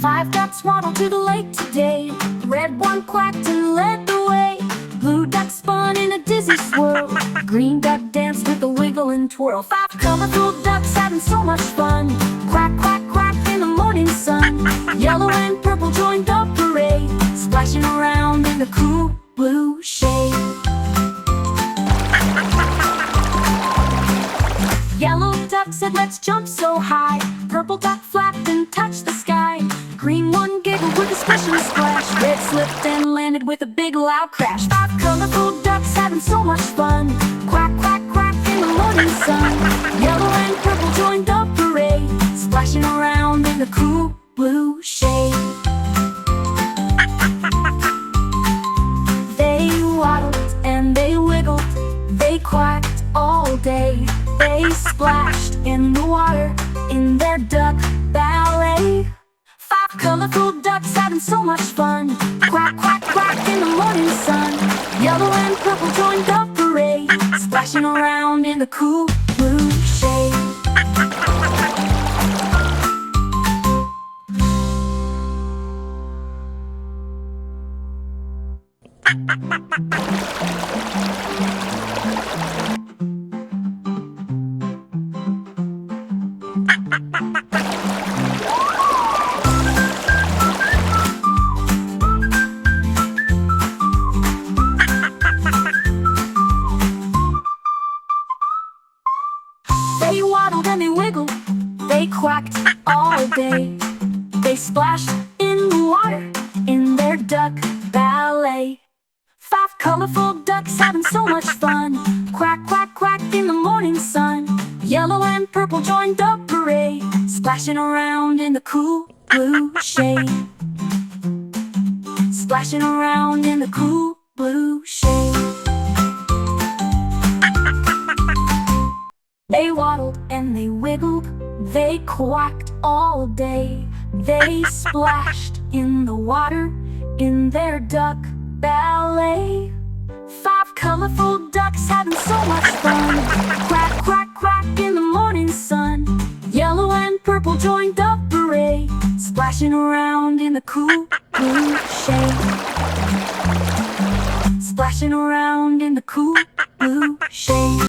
Five ducks waddled to the lake today. Red one quacked and led the way. Blue duck spun in a dizzy swirl. Green duck danced with a wiggle and twirl. Five colorful ducks having so much fun. Quack, quack, quack in the morning sun. Yellow and purple joined the parade, splashing around in the cool blue shade. Yellow duck said, "Let's jump so high." Purple duck flapped and touched the sky. Green one giggled with a splish and a splash. Red slipped and landed with a big loud crash. Five colorful ducks having so much fun. Quack, quack, quack in the morning sun. Yellow and purple joined the parade, splashing around in the cool blue shade. They waddled and they wiggled, they quacked all day. They splashed in the water in their duck ballet. Five colorful ducks having so much fun. Quack, quack, quack in the morning sun. Yellow and purple joined the parade, splashing around in the cool blue shade. They waddled and they wiggled, they quacked all day. They splashed in the water in their duck ballet. Five colorful ducks having so much fun. Quack, quack, quack in the morning sun. Yellow and purple joined the parade, splashing around in the cool blue shade. Splashing around in the cool blue shade. They waddled and they wiggled, they quacked all day. They splashed in the water in their duck ballet. Five colorful ducks having so much fun. Quack, quack, quack in the morning sun. Yellow and purple joined the parade, splashing around in the cool blue shade. Splashing around in the cool blue shade.